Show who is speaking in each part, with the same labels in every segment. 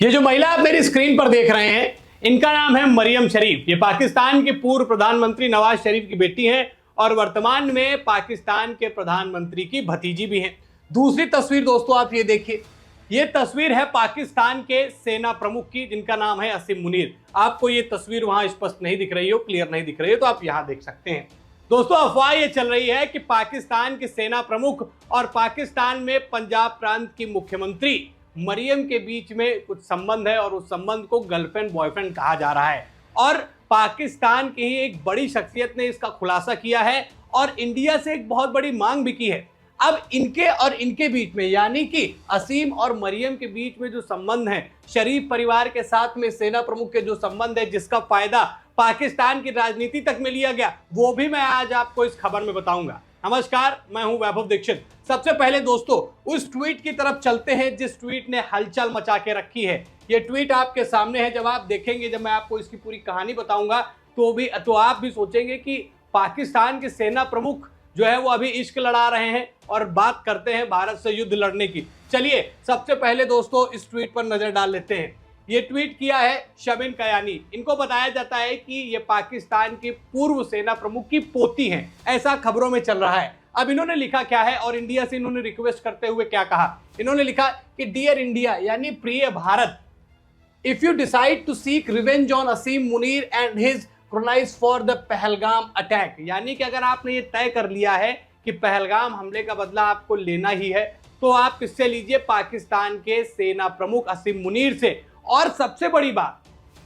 Speaker 1: ये जो महिला आप मेरी स्क्रीन पर देख रहे हैं, इनका नाम है मरियम शरीफ। ये पाकिस्तान के पूर्व प्रधानमंत्री नवाज शरीफ की बेटी हैं और वर्तमान में पाकिस्तान के प्रधानमंत्री की भतीजी भी हैं। दूसरी तस्वीर दोस्तों आप ये देखिए, ये तस्वीर है पाकिस्तान के सेना प्रमुख की, जिनका नाम है असीम मुनीर। आपको ये तस्वीर वहां स्पष्ट नहीं दिख रही हो, क्लियर नहीं दिख रही हो, तो आप यहां देख सकते हैं। दोस्तों अफवाह ये चल रही है कि पाकिस्तान के सेना प्रमुख और पाकिस्तान में पंजाब प्रांत की मुख्यमंत्री मरियम के बीच में कुछ संबंध है और उस संबंध को गर्लफ्रेंड बॉयफ्रेंड कहा जा रहा है। और पाकिस्तान की ही एक बड़ी शख्सियत ने इसका खुलासा किया है और इंडिया से एक बहुत बड़ी मांग भी की है। अब इनके और इनके बीच में, यानी कि असीम और मरियम के बीच में जो संबंध है, शरीफ परिवार के साथ में सेना प्रमुख के जो संबंध है, जिसका फायदा पाकिस्तान की राजनीति तक में लिया गया, वो भी मैं आज आपको इस खबर में बताऊंगा। नमस्कार, मैं हूं वैभव दीक्षित। सबसे पहले दोस्तों उस ट्वीट की तरफ चलते हैं जिस ट्वीट ने हलचल मचा के रखी है। ये ट्वीट आपके सामने है। जब आप देखेंगे, जब मैं आपको इसकी पूरी कहानी बताऊंगा तो आप भी सोचेंगे कि पाकिस्तान के सेना प्रमुख जो है वो अभी इश्क लड़ा रहे हैं और बात करते हैं भारत से युद्ध लड़ने की। चलिए सबसे पहले दोस्तों इस ट्वीट पर नजर डाल लेते हैं। ये ट्वीट किया है शमीन कयानी। इनको बताया जाता है कि ये पाकिस्तान की पूर्व सेना प्रमुख की पोती हैं, ऐसा खबरों में चल रहा है। अब इन्होंने लिखा क्या है और इंडिया से इन्होंने रिक्वेस्ट करते हुए क्या कहा। इन्होंने लिखा कि डियर इंडिया, यानी प्रिय Bharat, if you decide to seek revenge on Asim Munir and his cronies for the Pahalgam attack, यानी कि अगर आपने ये तय कर लिया है कि पहलगाम हमले का बदला आपको लेना ही है, तो आप किससे लीजिए? पाकिस्तान के सेना प्रमुख असीम मुनीर से। और सबसे बड़ी बात,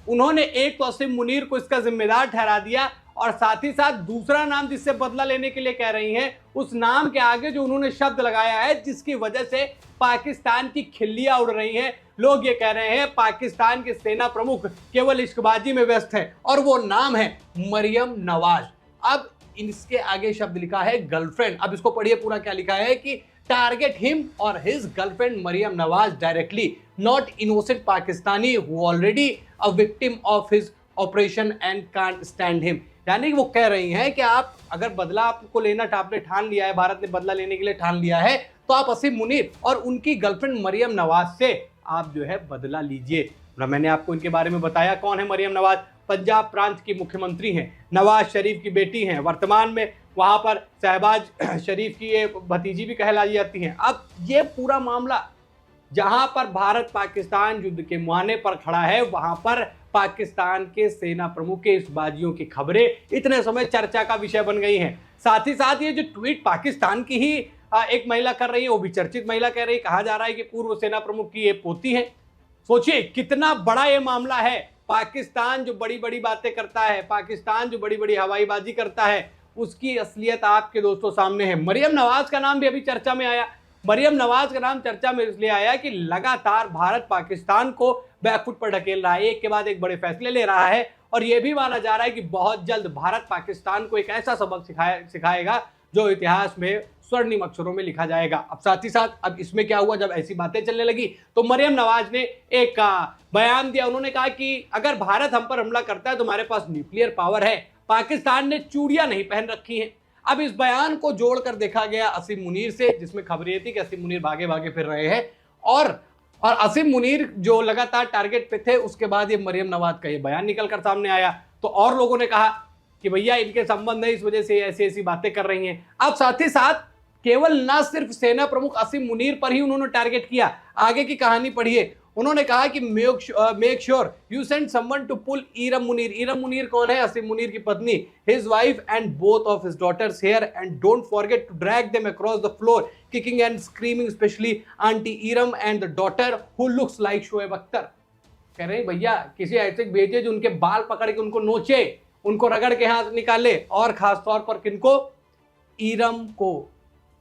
Speaker 1: उन्होंने एक तो असीम मुनीर को इसका जिम्मेदार ठहरा दिया और साथ ही साथ दूसरा नाम जिससे बदला लेने के लिए कह रही हैं, उस नाम के आगे जो उन्होंने शब्द लगाया है, जिसकी वजह से पाकिस्तान की खिल्लियां उड़ रही हैं। लोग ये कह रहे हैं पाकिस्तान के सेना प्रमुख केवल इश्कबाजी में व्यस्त हैं और वो नाम है मरियम नवाज। अब इसके आगे शब्द लिखा है गर्लफ्रेंड। अब इसको पढ़िए पूरा, क्या लिखा है कि टारगेट हिम और his girlfriend Maryam Nawaz directly, not innocent Pakistani who already a victim of his operation and can't stand him. यानी कि वो कह रही हैं कि आप अगर बदला आपको लेना आपने ठान लिया है, भारत ने बदला लेने के लिए ठान लिया है, तो आप असीम मुनीर और उनकी गर्लफ्रेंड मरियम नवाज से आप जो है बदला लीजिए। मैंने आपको इनके बारे में बताया कौन है मरियम नवाज। पंजाब प्रांत की मुख्यमंत्री हैं, नवाज शरीफ की बेटी हैं, वर्तमान में वहां पर शहबाज शरीफ की ये भतीजी भी कहलाई जाती हैं। अब ये पूरा मामला जहां पर भारत पाकिस्तान युद्ध के मुहाने पर खड़ा है, वहां पर पाकिस्तान के सेना प्रमुख के इस बाजियों की खबरें इतने समय चर्चा का विषय बन गई हैं। साथ ही साथ ये जो ट्वीट पाकिस्तान की ही एक महिला कर रही है, वो भी चर्चित महिला कह रही है, कहा जा रहा है कि पूर्व सेना प्रमुख की ये पोती है। सोचिए कितना बड़ा ये मामला है। पाकिस्तान जो बड़ी बड़ी बातें करता है, पाकिस्तान जो बड़ी बड़ी हवाईबाजी करता है, उसकी असलियत आपके दोस्तों सामने है। मरियम नवाज का नाम भी अभी चर्चा में आया। मरियम नवाज का नाम चर्चा में इसलिए आया कि लगातार भारत पाकिस्तान को बैकफुट पर ढकेल रहा है, एक के बाद एक बड़े फैसले ले रहा है और यह भी माना जा रहा है कि बहुत जल्द भारत पाकिस्तान को एक ऐसा सबक सिखाएगा जो इतिहास में स्वर्णिम अक्षरों में लिखा जाएगा। अब साथ ही साथ अब इसमें क्या हुआ, जब ऐसी बातें चलने लगी तो मरियम नवाज ने एक बयान दिया। उन्होंने कहा कि अगर भारत हम पर हमला करता है तो हमारे पास न्यूक्लियर पावर है, पाकिस्तान ने चूड़ियां नहीं पहन रखी हैं। अब इस बयान को जोड़कर देखा गया असीम मुनीर से, जिसमें खबर ये थी कि असीम मुनीर भागे भागे फिर रहे हैं और असीम मुनीर जो लगातार टारगेट पे थे, उसके बाद ये मरियम नवाज का ये बयान निकल कर सामने आया। तो और लोगों ने कहा कि भैया इनके संबंध है, इस वजह से ऐसी ऐसी बातें कर रही हैं। अब साथ ही साथ केवल ना सिर्फ सेना प्रमुख असीम मुनीर पर ही उन्होंने टारगेट किया, आगे की कहानी पढ़िए। उन्होंने कहा कि make sure you send someone to pull Iram Munir. Iram Munir कौन है? असीम मुनीर की पत्नी, his wife and both of his daughters here and don't forget to drag them across the floor kicking and screaming, specially aunty Iram and the daughter who looks like Shoaib Akhtar. कह रहे भैया किसी ऐसे भेजे जो उनके बाल पकड़ के उनको नोचे, उनको रगड़ के हाथ निकाले, और खासतौर पर किनको? इरम को।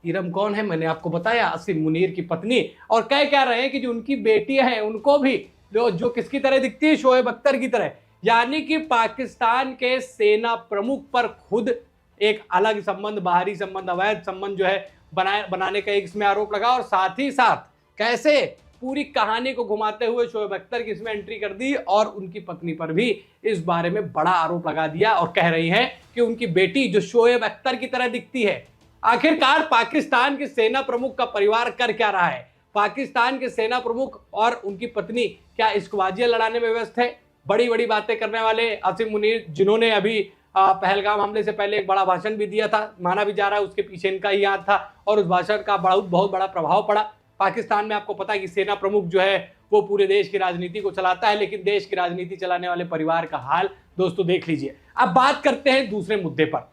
Speaker 1: इरम कौन है? मैंने आपको बताया, असीम मुनीर की पत्नी। और कह रहे हैं कि जो उनकी बेटियां हैं उनको भी जो किसकी तरह दिखती है? शोएब अख्तर की तरह। यानी कि पाकिस्तान के सेना प्रमुख पर खुद एक अलग संबंध, बाहरी संबंध, अवैध संबंध जो है बनाने का एक इसमें आरोप लगा। और साथ ही साथ कैसे पूरी कहानी को घुमाते हुए शोएब अख्तर की इसमें एंट्री कर दी और उनकी पत्नी पर भी इस बारे में बड़ा आरोप लगा दिया और कह रही हैं कि उनकी बेटी जो शोएब अख्तर की तरह दिखती है। आखिरकार पाकिस्तान के सेना प्रमुख का परिवार कर क्या रहा है? पाकिस्तान के सेना प्रमुख और उनकी पत्नी क्या इश्कबाजियां लड़ाने में व्यस्त है? बड़ी बड़ी बातें करने वाले आसिम मुनीर, जिन्होंने अभी पहलगाम हमले से पहले एक बड़ा भाषण भी दिया था, माना भी जा रहा है उसके पीछे इनका ही हाथ था और उस भाषण का बहुत बड़ा प्रभाव पड़ा। पाकिस्तान में आपको पता है कि सेना प्रमुख जो है वो पूरे देश की राजनीति को चलाता है, लेकिन देश की राजनीति चलाने वाले परिवार का हाल दोस्तों देख लीजिए। अब बात करते हैं दूसरे मुद्दे पर।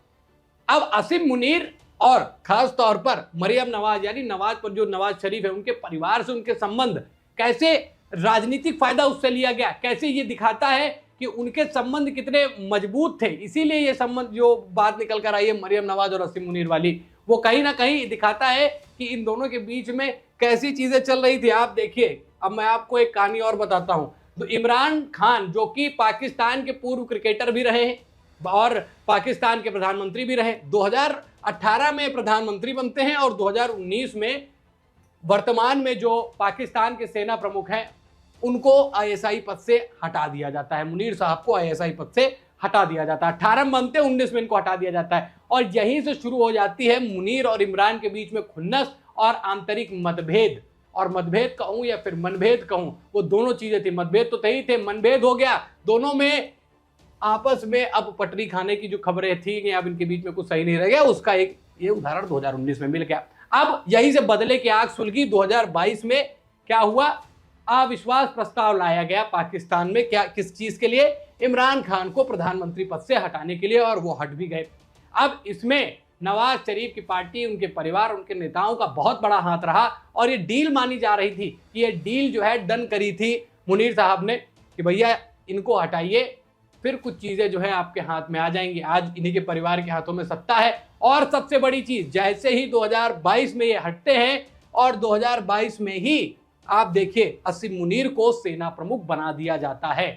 Speaker 1: अब आसिम मुनीर और खास तौर पर मरियम नवाज, यानी नवाज पर जो नवाज शरीफ है, उनके परिवार से उनके संबंध, कैसे राजनीतिक फायदा उससे लिया गया, कैसे ये दिखाता है कि उनके संबंध कितने मजबूत थे। इसीलिए ये संबंध जो बात निकल कर आई है मरियम नवाज और आसिम मुनीर वाली, वो कहीं ना कहीं दिखाता है कि इन दोनों के बीच में कैसी चीजें चल रही थी। आप देखिए, अब मैं आपको एक कहानी और बताता हूं। तो इमरान खान जो कि पाकिस्तान के पूर्व क्रिकेटर भी रहे हैं और पाकिस्तान के प्रधानमंत्री भी रहे, 2018 में प्रधानमंत्री बनते हैं और 2019 में वर्तमान में जो पाकिस्तान के सेना प्रमुख हैं उनको आईएसआई पद से हटा दिया जाता है। मुनीर साहब को आईएसआई पद से हटा दिया जाता है। 18 में बनते हैं, 19 में इनको हटा दिया जाता है और यहीं से शुरू हो जाती है मुनीर और इमरान के बीच में खुन्नस और आंतरिक मतभेद। और मतभेद कहूं या फिर मनभेद कहूं, वो दोनों चीजें थी। मतभेद तो थे ही थे, मनभेद हो गया। दोनों में आपस में अब पटरी खाने की जो खबरें थी कि अब इनके बीच में कुछ सही नहीं रह गया, उसका एक ये उदाहरण 2019 में मिल गया। अब यहीं से बदले की आग सुलगी। 2022 में क्या हुआ? अविश्वास प्रस्ताव लाया गया पाकिस्तान में। क्या, किस चीज के लिए? इमरान खान को प्रधानमंत्री पद से हटाने के लिए, और वो हट भी गए। अब इसमें नवाज शरीफ की पार्टी, उनके परिवार, उनके नेताओं का बहुत बड़ा हाथ रहा और ये डील मानी जा रही थी कि ये डील जो है डन करी थी मुनीर साहब ने कि भैया इनको हटाइए, फिर कुछ चीजें जो है आपके हाथ में आ जाएंगी। आज इन्हीं के परिवार के हाथों में सत्ता है। और सबसे बड़ी चीज, जैसे ही 2022 में ये हटते हैं और 2022 में ही आप देखिए आसिम मुनीर को सेना प्रमुख बना दिया जाता है।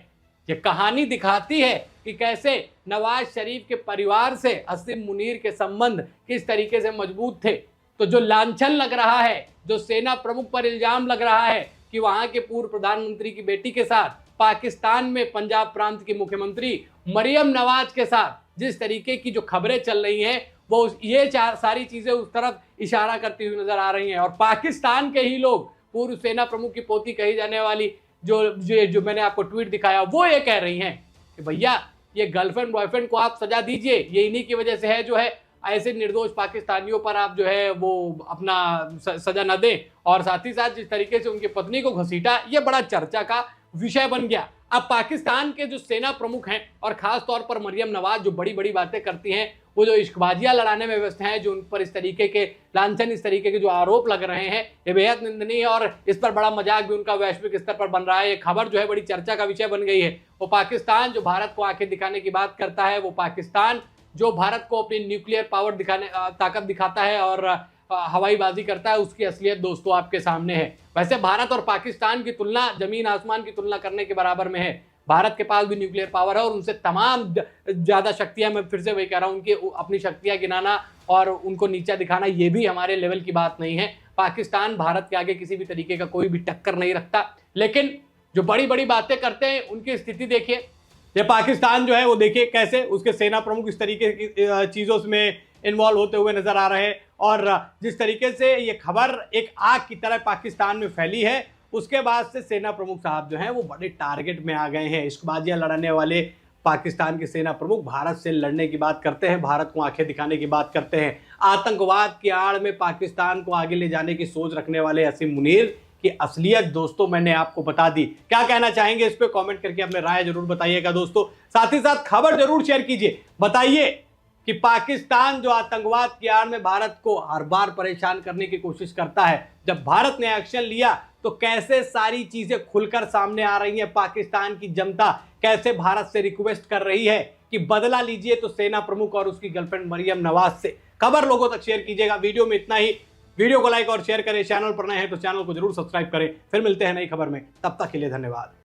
Speaker 1: ये कहानी दिखाती है कि कैसे नवाज शरीफ के परिवार से आसिम मुनीर के संबंध किस तरीके से मजबूत थे। तो जो लांछन लग रहा है, जो सेना प्रमुख पर इल्जाम लग रहा है कि वहां के पूर्व प्रधानमंत्री की बेटी के साथ पाकिस्तान में पंजाब प्रांत की मुख्यमंत्री मरियम नवाज के साथ जिस तरीके की जो खबरें चल रही हैं, वो ये सारी चीजें उस तरफ इशारा करती हुई नजर आ रही हैं। और पाकिस्तान के ही लोग, पूर्व सेना प्रमुख की पोती कही जाने वाली जो मैंने आपको ट्वीट दिखाया, वो ये कह रही हैं कि भैया ये गर्लफ्रेंड बॉयफ्रेंड को आप सजा दीजिए, ये इन्हीं की वजह से है जो है ऐसे निर्दोष पाकिस्तानियों पर आप जो है वो अपना सजा न दें। और साथ ही साथ जिस तरीके से उनकी पत्नी को घसीटा, ये बड़ा चर्चा का विषय बन गया। अब पाकिस्तान के जो सेना प्रमुख हैं और खास तौर पर मरियम नवाज जो बड़ी बड़ी बातें करती हैं, वो जो इश्कबाजियां लड़ाने में व्यस्त हैं, जो उन पर इस तरीके के लांछन, इस तरीके के जो आरोप लग रहे हैं, ये बेहद निंदनीय है और इस पर बड़ा मजाक भी उनका वैश्विक स्तर पर बन रहा है। ये खबर जो है बड़ी चर्चा का विषय बन गई है। वो पाकिस्तान जो भारत को आंखें दिखाने की बात करता है, वो पाकिस्तान जो भारत को अपनी न्यूक्लियर पावर दिखाने ताकत दिखाता है और हवाईबाजी करता है, उसकी असलियत दोस्तों आपके सामने है। वैसे भारत और पाकिस्तान की तुलना जमीन आसमान की तुलना करने के बराबर में है। भारत के पास भी न्यूक्लियर पावर है और उनसे तमाम ज्यादा शक्तियां, मैं फिर से वही कह रहा हूं, उनकी अपनी शक्तियां गिनाना और उनको नीचा दिखाना ये भी हमारे लेवल की बात नहीं है। पाकिस्तान भारत के आगे किसी भी तरीके का कोई भी टक्कर नहीं रखता, लेकिन जो बड़ी बड़ी बातें करते हैं उनकी स्थिति देखिए। ये पाकिस्तान जो है वो देखिए कैसे उसके सेना प्रमुख इस तरीके की चीजों में इन्वॉल्व होते हुए नजर आ रहे हैं और जिस तरीके से ये खबर एक आग की तरह पाकिस्तान में फैली है, उसके बाद से सेना प्रमुख साहब जो हैं वो बड़े टारगेट में आ गए हैं। इश्कबाजियां लड़ाने वाले पाकिस्तान के सेना प्रमुख भारत से लड़ने की बात करते हैं, भारत को आंखें दिखाने की बात करते हैं। आतंकवाद की आड़ में पाकिस्तान को आगे ले जाने की सोच रखने वाले आसिम मुनीर की असलियत दोस्तों मैंने आपको बता दी। क्या कहना चाहेंगे इस पे कमेंट करके अपने राय जरूर बताइएगा दोस्तों। साथ ही साथ खबर जरूर शेयर कीजिए, बताइए कि पाकिस्तान जो आतंकवाद की आड़ में भारत को हर बार परेशान करने की कोशिश करता है, जब भारत ने एक्शन लिया तो कैसे सारी चीजें खुलकर सामने आ रही हैं। पाकिस्तान की जनता कैसे भारत से रिक्वेस्ट कर रही है कि बदला लीजिए, तो सेना प्रमुख और उसकी गर्लफ्रेंड मरियम नवाज से। खबर लोगों तक शेयर कीजिएगा। वीडियो में इतना ही। वीडियो को लाइक और शेयर करें, चैनल पर नए हैं तो चैनल को जरूर सब्सक्राइब करें। फिर मिलते हैं नई खबर में, तब तक के लिए धन्यवाद।